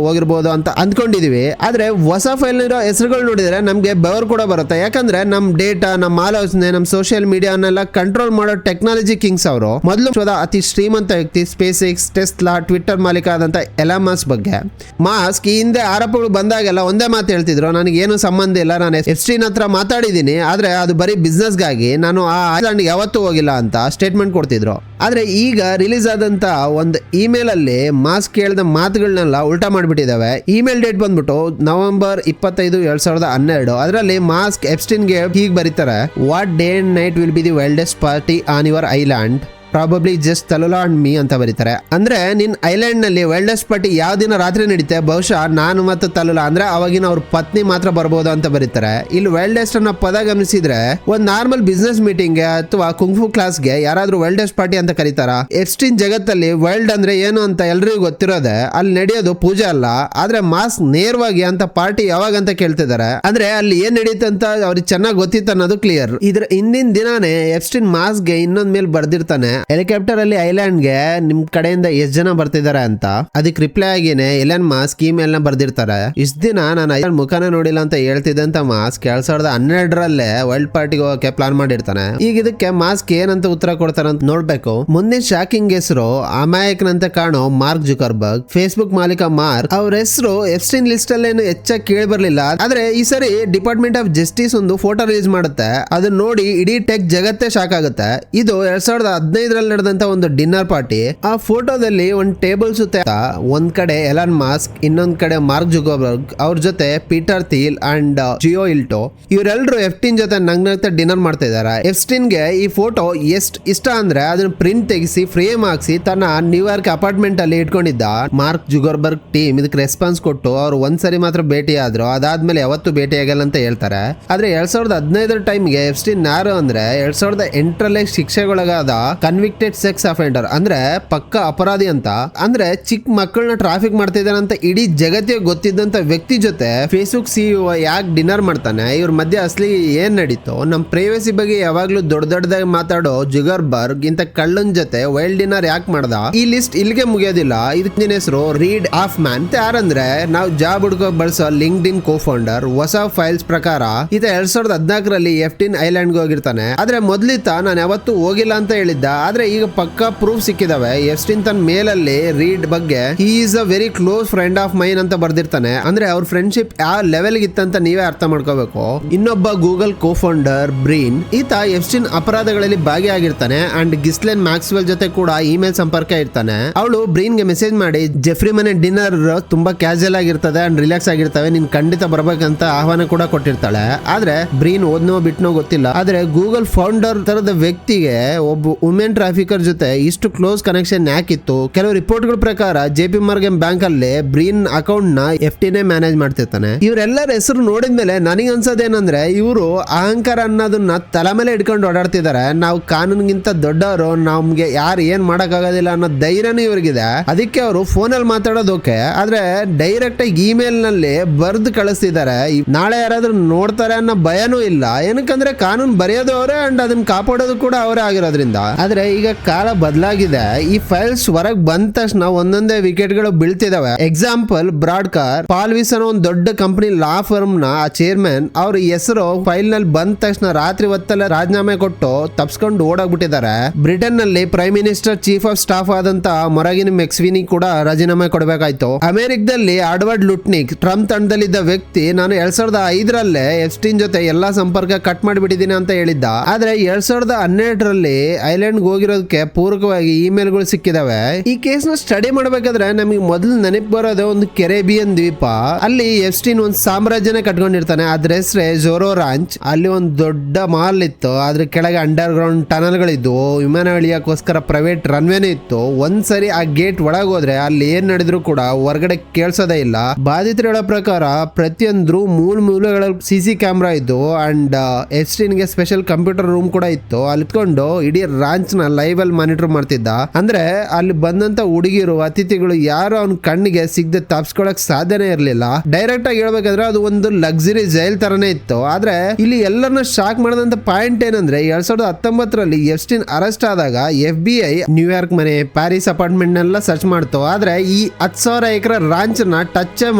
S1: ಹೋಗಿರ್ಬೋದು ಅಂತ ಅಂದ್ಕೊಂಡಿದೀವಿ. ಆದ್ರೆ ಹೊಸ ಫೈಲ್ ಇರೋ ಹೆಸರುಗಳು ನೋಡಿದ್ರೆ ನಮ್ಗೆ ಬೆವರು ಕೂಡ ಬರುತ್ತೆ. ಯಾಕಂದ್ರೆ ನಮ್ ಡೇಟಾ, ನಮ್ಮ ಆಲೋಚನೆ, ನಮ್ ಸೋಷಿಯಲ್ ಮೀಡಿಯಾನೆಲ್ಲ ಕಂಟ್ರೋಲ್ ಮಾಡೋ ಟೆಕ್ನಾಲಜಿ ಕಿಂಗ್ಸ್ ಅವರು. ಮೊದಲು ಅತಿ ಶ್ರೀಮಂತ ವ್ಯಕ್ತಿ ಸ್ಪೇಸ್ ಎಕ್ಸ್, ಟೆಸ್ಲಾ, ಟ್ವಿಟ್ಟರ್ ಮಾಲೀಕ ಆದಂತ ಎಲಾನ್ ಮಸ್ಕ್ ಬಗ್ಗೆ ಮಾಸ್ಕ್ ಈ ಹಿಂದೆ ಆರೋಪಗಳು ಬಂದಾಗೆಲ್ಲ ಒಂದೇ ಮಾತು ಹೇಳ್ತಿದ್ರು, ನನಗೆ ಏನು ಸಂಬಂಧ ಇಲ್ಲ, ನಾನು ಎಪ್ಸ್ಟೀನ್ ಹತ್ರ ಮಾತಾಡಿದೀನಿ, ಆದ್ರೆ ಅದು ಬರೀ ಬಿಸ್ನೆಸ್ ಗಾಗಿ, ನಾನು ಆ ಐಲ್ಯಾಂಡ್ ಯಾವತ್ತೂ ಹೋಗಿಲ್ಲ ಅಂತ ಸ್ಟೇಟ್ಮೆಂಟ್ ಕೊಡ್ತಿದ್ರು. ಆದ್ರೆ ಈಗ ರಿಲೀಸ್ ಆದಂತ ಒಂದು ಇಮೇಲ್ ಅಲ್ಲಿ ಮಾಸ್ಕ್ ಹೇಳಿದ ಮಾತುಗಳನ್ನೆಲ್ಲ ಉಲ್ಟಾ ಮಾಡ್ಬಿಟ್ಟಿದಾವೆ. ಇಮೇಲ್ ಡೇಟ್ ಬಂದ್ಬಿಟ್ಟು ನವೆಂಬರ್ 25, 2012. ಅದರಲ್ಲಿ ಮಾಸ್ಕ್ ಎಪ್ಸ್ಟೀನ್ಗೆ ಹೀಗೆ ಬರೀತಾರೆ, what day and night will be the wildest party on your island, probably just Talulah and me ಅಂತ ಬರೀತಾರೆ. ಅಂದ್ರೆ ನಿನ್ ಐಲ್ಯಾಂಡ್ ನಲ್ಲಿ ವೈಲ್ಡೆಸ್ಟ್ ಪಾರ್ಟಿ ಯಾವ ದಿನ ರಾತ್ರಿ ನಡೀತೆ, ಬಹುಶಃ ನಾನು ಮತ್ತು ತಲುಲಾ ಅಂದ್ರೆ ಅವಾಗಿನ ಅವ್ರ ಪತ್ನಿ ಮಾತ್ರ ಬರ್ಬೋದು ಅಂತ ಬರೀತಾರೆ. ಇಲ್ಲಿ ವೈಲ್ಡೆಸ್ಟ್ ಅನ್ನೋ ಪದ ಗಮನಿಸಿದ್ರೆ ಒಂದ್ ನಾರ್ಮಲ್ ಬಿಸ್ನೆಸ್ ಮೀಟಿಂಗ್ ಅಥವಾ ಕುಂಫು ಕ್ಲಾಸ್ಗೆ ಯಾರಾದ್ರೂ ವೈಲ್ಡೆಸ್ಟ್ ಪಾರ್ಟಿ ಅಂತ ಕರೀತಾರ? ಎಪ್ಸ್ಟೀನ್ ಜಗತ್ತಲ್ಲಿ ವೈಲ್ಡ್ ಅಂದ್ರೆ ಏನು ಅಂತ ಎಲ್ರಿಗೂ ಗೊತ್ತಿರೋದೆ. ಅಲ್ಲಿ ನಡೆಯೋದು ಪೂಜೆ ಅಲ್ಲ. ಆದ್ರೆ ಮಾಸ್ಕ್ ನೇರವಾಗಿ ಅಂತ ಪಾರ್ಟಿ ಯಾವಾಗ ಅಂತ ಕೇಳ್ತಿದ್ದಾರೆ. ಅಂದ್ರೆ ಅಲ್ಲಿ ಏನ್ ನಡೆಯುತ್ತೆ ಅಂತ ಅವ್ರಿಗೆ ಚೆನ್ನಾಗಿ ಗೊತ್ತಿತ್ತು ಅನ್ನೋದು ಕ್ಲಿಯರ್. ಇದ್ರ ಹಿಂದಿನ ದಿನಾನೇ ಎಪ್ಸ್ಟೀನ್ ಮಾಸ್ಕ್ಗೆ ಇನ್ನೊಂದ್ ಮೇಲೆ ಬರ್ದಿರ್ತಾನೆ, ಹೆಲಿಕಾಪ್ಟರ್ ಅಲ್ಲಿ ಐಲ್ಯಾಂಡ್ ಗೆ ನಿಮ್ ಕಡೆಯಿಂದ ಎಷ್ಟು ಜನ ಬರ್ತಿದಾರೆ ಅಂತ. ಅದಕ್ಕೆ ರಿಪ್ಲೈ ಆಗಿನೇ ಎಲಾನ್ ಮಾಸ್ಕ್ ಇಮೇಲ್ ನ ಬರ್ದಿರ್ತಾರೆ, ಇಷ್ಟ ದಿನ ನಾನು ಐಲ್ಯಾಂಡ್ ಮುಖಾನ ನೋಡಿಲ್ಲ ಅಂತ ಹೇಳ್ತಿದ್ದಂತ ಮಾಸ್ಕ್ 2012 ವರ್ಲ್ಡ್ ಪಾರ್ಟಿಗೆ ಹೋಗಕ್ಕೆ ಪ್ಲಾನ್ ಮಾಡಿರ್ತಾನೆ. ಈಗ ಇದಕ್ಕೆ ಮಾಸ್ಕ್ ಏನಂತ ಉತ್ತರ ಕೊಡ್ತಾರ ಅಂತ ನೋಡ್ಬೇಕು. ಮುಂದಿನ ಶಾಕಿಂಗ್ ಹೆಸರು ಅಮಾಯಕನಂತ ಕಾಣೋ ಮಾರ್ಕ್ ಜುಕರ್ಬರ್ಗ್. ಫೇಸ್ಬುಕ್ ಮಾಲೀಕ ಮಾರ್ಕ್ ಅವ್ರ ಹೆಸರು ಎಪ್ಸ್ಟೀನ್ ಲಿಸ್ಟ್ ಅಲ್ಲಿ ಏನು ಹೆಚ್ಚಾಗಿ ಕೇಳಿ ಬರ್ಲಿಲ್ಲ. ಆದ್ರೆ ಈ ಸರಿ ಡಿಪಾರ್ಟ್ಮೆಂಟ್ ಆಫ್ ಜಸ್ಟಿಸ್ ಒಂದು ಫೋಟೋ ರಿಲೀಸ್ ಮಾಡುತ್ತೆ. ಅದನ್ನ ನೋಡಿ ಇಡೀ ಟೆಕ್ ಜಗತ್ತೇ ಶಾಕ್ ಆಗುತ್ತೆ. ಇದು 2015 ನಡೆದಂತ ಒಂದು ಡಿನ್ನರ್ ಪಾರ್ಟಿ. ಆ ಫೋಟೋದಲ್ಲಿ ಒಂದು ಟೇಬಲ್ ಸುತ್ತ ಒಂದ್ ಕಡೆ ಎಲಾನ್ ಮಾಸ್ಕ್, ಇನ್ನೊಂದ್ ಕಡೆ ಮಾರ್ಕ್ ಜುಕರ್ಬರ್ಗ್, ಅವ್ರ ಜೊತೆ ಪೀಟರ್ ಥೀಲ್ ಅಂಡ್ ಜಿಯೋ ಇಲ್ಟೋ. ಇವರೆಲ್ಲರೂ ಎಪ್ಸ್ಟೀನ್ ಜೊತೆ ನಗ್ನಗ್ತಾ ಡಿನ್ನರ್ ಮಾಡ್ತಾ ಇದಾರೆ. ಎಪ್ಸ್ಟೀನ್ ಗೆ ಈ ಫೋಟೋ ಎಷ್ಟು ಇಷ್ಟ ಅಂದ್ರೆ ಅದನ್ನ ಪ್ರಿಂಟ್ ತೆಗಿಸಿ ಫ್ರೇಮ್ ಹಾಕ್ಸಿ ತನ್ನ ನ್ಯೂಯಾರ್ಕ್ ಅಪಾರ್ಟ್ಮೆಂಟ್ ಅಲ್ಲಿ ಇಟ್ಕೊಂಡಿದ್ದ. ಮಾರ್ಕ್ ಜುಕರ್ಬರ್ಗ್ ಟೀಮ್ ಇದಕ್ಕೆ ರೆಸ್ಪಾನ್ಸ್ ಕೊಟ್ಟು ಅವ್ರು ಒಂದ್ಸರಿ ಮಾತ್ರ ಭೇಟಿ ಆದ್ರು, ಅದಾದ್ಮೇಲೆ ಯಾವತ್ತೂ ಭೇಟಿ ಆಗಲ್ಲ ಅಂತ ಹೇಳ್ತಾರೆ. ಆದ್ರೆ 2015 ಟೈಮ್ಗೆ ಎಪ್ಸ್ಟೀನ್ ಯಾರು ಅಂದ್ರೆ 2008 ಶಿಕ್ಷೆಗೊಳಗಾದ ಕನ್ವಿಕ್ಟೆಡ್ ಸೆಕ್ಸ್ ಅಫೆಂಡರ್, ಅಂದ್ರೆ ಪಕ್ಕ ಅಪರಾಧಿ ಅಂತ. ಅಂದ್ರೆ ಚಿಕ್ಕ ಮಕ್ಕಳನ್ನ ಟ್ರಾಫಿಕ್ ಮಾಡ್ತಿದ್ದಾನೆ ಅಂತ ಇಡೀ ಜಗತ್ತಿಗೆ ಗೊತ್ತಿದ್ದಂತ ವ್ಯಕ್ತಿ ಜೊತೆ ಫೇಸ್ಬುಕ್ ಸಿಇಒ ಯಾಕೆ ಡಿನ್ನರ್ ಮಾಡ್ತಾನೆ? ಇವ್ರ ಮಧ್ಯೆ ಅಸಲಿ ಏನ್ ನಡೀತು? ನಮ್ ಪ್ರೈವಸಿ ಬಗ್ಗೆ ಯಾವಾಗ್ಲೂ ದೊಡ್ಡದಾಗಿ ಮಾತಾಡೋ ಜುಗರ್ಬರ್ಗ್ ಇಂತ ಕಳ್ಳನ್ ಜೊತೆ ವೈಲ್ಡ್ ಡಿನ್ನರ್ ಯಾಕೆ ಮಾಡ್ದ? ಈ ಲಿಸ್ಟ್ ಇಲ್ಲಿಗೆ ಮುಗಿಯೋದಿಲ್ಲ. ಇದಕ್ಕೆ ಹೆಸರು ರೀಡ್ ಆಫ್ ಮ್ಯಾನ್. ಯಾರಂದ್ರೆ ನಾವು ಜಾಬ್ ಹುಡ್ಕೋ ಬಳಸೋ ಲಿಂಕ್ಡ್ ಇನ್ ಕೋ-ಫೌಂಡರ್. ಹೊಸ ಫೈಲ್ಸ್ ಪ್ರಕಾರ ಈತ 2014 ಎಪ್ಸ್ಟೀನ್ ಐಲ್ಯಾಂಡ್ ಹೋಗಿರ್ತಾನೆ. ಆದ್ರೆ ಮೊದ್ಲಿತ್ತ ನಾನು ಯಾವತ್ತೂ ಹೋಗಿಲ್ಲ ಅಂತ ಹೇಳಿದ್ದ. ಆದ್ರೆ ಈಗ ಪಕ್ಕಾ ಪ್ರೂಫ್ ಸಿಕ್ಕಿದಾವೆ. ಎಪ್ಸ್ಟೀನ್ ತನ್ನ ಮೇಲಲ್ಲಿ ರೀಡ್ ಬಗ್ಗೆ he is a very close friend of main ಅಂತ ಬರ್ದಿರ್ತಾನೆ. ಅಂದ್ರೆ ಅವ್ರ ಫ್ರೆಂಡ್ಶಿಪ್ ಯಾವ ಲೆವೆಲ್ ಇತ್ತಂತ ನೀವೇ ಅರ್ಥ ಮಾಡ್ಕೋಬೇಕು. ಇನ್ನೊಬ್ಬ ಗೂಗಲ್ ಕೋ-ಫೌಂಡರ್ ಬ್ರೀನ್, ಈತ ಎಪ್ಸ್ಟೀನ್ ಅಪರಾಧಗಳಲ್ಲಿ ಭಾಗಿಯಾಗಿರ್ತಾನೆ ಅಂಡ್ ಗಿಸ್ಲೆನ್ ಮ್ಯಾಕ್ಸ್ವೆಲ್ ಜೊತೆ ಕೂಡ ಇಮೇಲ್ ಸಂಪರ್ಕ ಇರ್ತಾನೆ. ಅವಳು ಬ್ರೀನ್ ಗೆ ಮೆಸೇಜ್ ಮಾಡಿ, ಜೆಫ್ರಿ ಮನೆ ಡಿನ್ನರ್ ತುಂಬಾ ಕ್ಯಾಶುಯಲ್ ಆಗಿರ್ತದೆ ಅಂಡ್ ರಿಲ್ಯಾಕ್ಸ್ ಆಗಿರ್ತವೆ, ನೀನ್ ಖಂಡಿತ ಬರ್ಬೇಕಂತ ಆಹ್ವಾನ ಕೂಡ ಕೊಟ್ಟಿರ್ತಾಳೆ. ಆದ್ರೆ ಬ್ರೀನ್ ಓದ್ನೋ ಬಿಟ್ನೋ ಗೊತ್ತಿಲ್ಲ. ಆದ್ರೆ ಗೂಗಲ್ ಫೌಂಡರ್ ತರದ ವ್ಯಕ್ತಿಗೆ ಒಬ್ಬ ವುಮೆನ್ ಟ್ರಾಫಿಕರ್ ಜೊತೆ ಇಷ್ಟು ಕ್ಲೋಸ್ ಕನೆಕ್ಷನ್ ಯಾಕಿತ್ತು? ಕೆಲವು ರಿಪೋರ್ಟ್ ಗಳ ಪ್ರಕಾರ JP Morgan ಬ್ಯಾಂಕ್ ಅಲ್ಲಿ ಬ್ರೀನ್ ಅಕೌಂಟ್ ನ ಎಫ್ಟಿನೇ ಮ್ಯಾನೇಜ್ ಮಾಡ್ತಿರ್ತಾನೆ. ಇವರೆಲ್ಲರ ಹೆಸರು ನೋಡಿದ್ಮೇಲೆ ನನಗೆ ಅನ್ಸೋದೇನಂದ್ರೆ ಇವರು ಅಹಂಕಾರ ಅನ್ನೋದನ್ನ ತಲೆ ಮೇಲೆ ಇಟ್ಕೊಂಡು ಓಡಾಡ್ತಿದ್ದಾರೆ. ನಾವು ಕಾನೂನಿಗಿಂತ ದೊಡ್ಡವರು, ನಮ್ಗೆ ಯಾರು ಏನ್ ಮಾಡಕ್ ಆಗೋದಿಲ್ಲ ಅನ್ನೋ ಧೈರ್ಯನೂ ಇವ್ರಿಗಿದೆ. ಅದಕ್ಕೆ ಅವರು ಫೋನ್ ಅಲ್ಲಿ ಮಾತಾಡೋದು ಓಕೆ, ಆದ್ರೆ ಡೈರೆಕ್ಟ್ ಆಗಿ ಇಮೇಲ್ ನಲ್ಲಿ ಬರ್ದು ಕಳಿಸ್ತಿದ್ದಾರೆ. ನಾಳೆ ಯಾರಾದ್ರೂ ನೋಡ್ತಾರೆ ಅನ್ನೋ ಭಯನೂ ಇಲ್ಲ. ಏನಕ್ಕಂದ್ರೆ ಕಾನೂನು ಬರೆಯೋದು ಅವರೇ ಅಂಡ್ ಅದನ್ನ ಕಾಪಾಡೋದು ಕೂಡ ಅವರೇ ಆಗಿರೋದ್ರಿಂದ. ಆದ್ರೆ ಈಗ ಕಾಲ ಬದಲಾಗಿದೆ. ಈ ಫೈಲ್ಸ್ ಹೊರಗ್ ಬಂದ ತಕ್ಷಣ ಒಂದೊಂದೇ ವಿಕೆಟ್ ಗಳು ಬೀಳ್ತಿದಾವೆ. ಎಕ್ಸಾಂಪಲ್ ಬ್ರಾಡ್ಕಾರ್ ಪಾಲ್ವಿಸ್ ಅನ್ನೋ ಒಂದು ದೊಡ್ಡ ಕಂಪನಿ ಲಾ ಫರ್ಮ್ ನ ಚೇರ್ಮನ್ ಅವ್ರ ಹೆಸರು ಫೈಲ್ ನಲ್ಲಿ ಬಂದ ತಕ್ಷಣ ರಾತ್ರಿ ಹೊತ್ತಲ್ಲ ರಾಜೀನಾಮೆ ಕೊಟ್ಟು ತಪ್ಸ್ಕೊಂಡು ಓಡಾಗ್ಬಿಟ್ಟಿದ್ದಾರೆ. ಬ್ರಿಟನ್ ನಲ್ಲಿ prime minister chief of staff ಆದಂತ ಮೊರಗಿನ್ ಮೆಕ್ಸ್ವಿನಿ ಕೂಡ ರಾಜೀನಾಮೆ ಕೊಡಬೇಕಾಯ್ತು. ಅಮೆರಿಕದಲ್ಲಿ ಅಡ್ವರ್ಡ್ ಲುಟ್ನಿಕ್ ಟ್ರಂಪ್ ತಂಡದಲ್ಲಿದ್ದ ವ್ಯಕ್ತಿ, ನಾನು 2005 ಎಪ್ಸ್ಟೀನ್ ಜೊತೆ ಎಲ್ಲಾ ಸಂಪರ್ಕ ಕಟ್ ಮಾಡಿಬಿಟ್ಟಿದ್ದೀನಿ ಅಂತ ಹೇಳಿದ್ದ. ಆದ್ರೆ 2012 ಐಲ್ಯಾಂಡ್ ಹೋಗಿರೋದಕ್ಕೆ ಪೂರಕವಾಗಿ ಇಮೇಲ್ಗಳು ಸಿಕ್ಕಿದಾವೆ. ಈ ಕೇಸ್ ನ ಸ್ಟಡಿ ಮಾಡ್ಬೇಕಾದ್ರೆ ನಮಗೆ ಮೊದಲು ನೆನಪು ಬರೋದು ಒಂದು ಕೆರೆಬಿಯನ್ ದ್ವೀಪ. ಅಲ್ಲಿ ಎಪ್ಸ್ಟೀನ್ ಒಂದು ಸಾಮ್ರಾಜ್ಯನೇ ಕಟ್ಕೊಂಡಿರ್ತಾನೆ. ಅದ್ರ ಹೆಸರೇ ಜೋರೋ ರಾಂಚ್. ಅಲ್ಲಿ ಒಂದು ದೊಡ್ಡ ಮಾಲ್ ಇತ್ತು, ಅದ್ರ ಕೆಳಗೆ ಅಂಡರ್ ಗ್ರೌಂಡ್ ಟನಲ್ ಗಳಿದ್ವು, ವಿಮಾನ ಇಳಿಯಕ್ಕೋಸ್ಕರ ಪ್ರೈವೇಟ್ ರನ್ವೇನೇ ಇತ್ತು. ಒಂದ್ಸರಿ ಆ ಗೇಟ್ ಒಳಗೆ ಹೋದ್ರೆ ಅಲ್ಲಿ ಏನ್ ನಡೆದ್ರು ಕೂಡ ಹೊರಗಡೆ ಕೇಳಿಸೋದೇ ಇಲ್ಲ. ಬಾಧಿತರು ಹೇಳೋ ಪ್ರಕಾರ ಪ್ರತಿಯೊಂದು ಮೂಲೆಗಳಲ್ಲಿ CC ಕ್ಯಾಮ್ರಾ ಇದ್ದು ಅಂಡ್ ಎಪ್ಸ್ಟೀನ್ ಗೆ ಸ್ಪೆಷಲ್ ಕಂಪ್ಯೂಟರ್ ರೂಮ್ ಕೂಡ ಇತ್ತು. ಅಲ್ಲಿ ಇಟ್ಕೊಂಡು ಇಡೀ ರಾಂಚ್ ನ ನ ಲೈವ್ ಅಲ್ಲಿ ಮಾನಿಟರ್ ಮಾಡ್ತಿದ್ದ. ಅಂದ್ರೆ ಅಲ್ಲಿ ಬಂದಂತ ಹುಡುಗಿರು ಅತಿಥಿಗಳು ಯಾರು ಅವ್ನ ಕಣ್ಣಿಗೆ ಸಿಗದೆ ತಪ್ಸ್ಕೊಳಕ್ ಸಾಧ್ಯನೇ ಇರ್ಲಿಲ್ಲ. ಡೈರೆಕ್ಟ್ ಆಗಿ ಹೇಳ್ಬೇಕಂದ್ರೆ ಅದು ಒಂದು ಲಕ್ಸುರಿ ಜೈಲ್ ತರನೇ ಇತ್ತು. ಆದ್ರೆ ಇಲ್ಲಿ ಎಲ್ಲರನ್ನ ಶಾಕ್ ಮಾಡದಂತ ಪಾಯಿಂಟ್ ಏನಂದ್ರೆ 2019ರಲ್ಲಿ ಎಪ್ಸ್ಟೀನ್ ಅರೆಸ್ಟ್ ಆದಾಗ FBI ನ್ಯೂಯಾರ್ಕ್ ಮನೆ, ಪ್ಯಾರಿಸ್ ಅಪಾರ್ಟ್ಮೆಂಟ್ ನೆಲ್ಲ ಸರ್ಚ್ ಮಾಡ್ತು. ಆದ್ರೆ ಈ 10,000 ಎಕರೆ ರಾಂಚ್ ನ ಟಚ್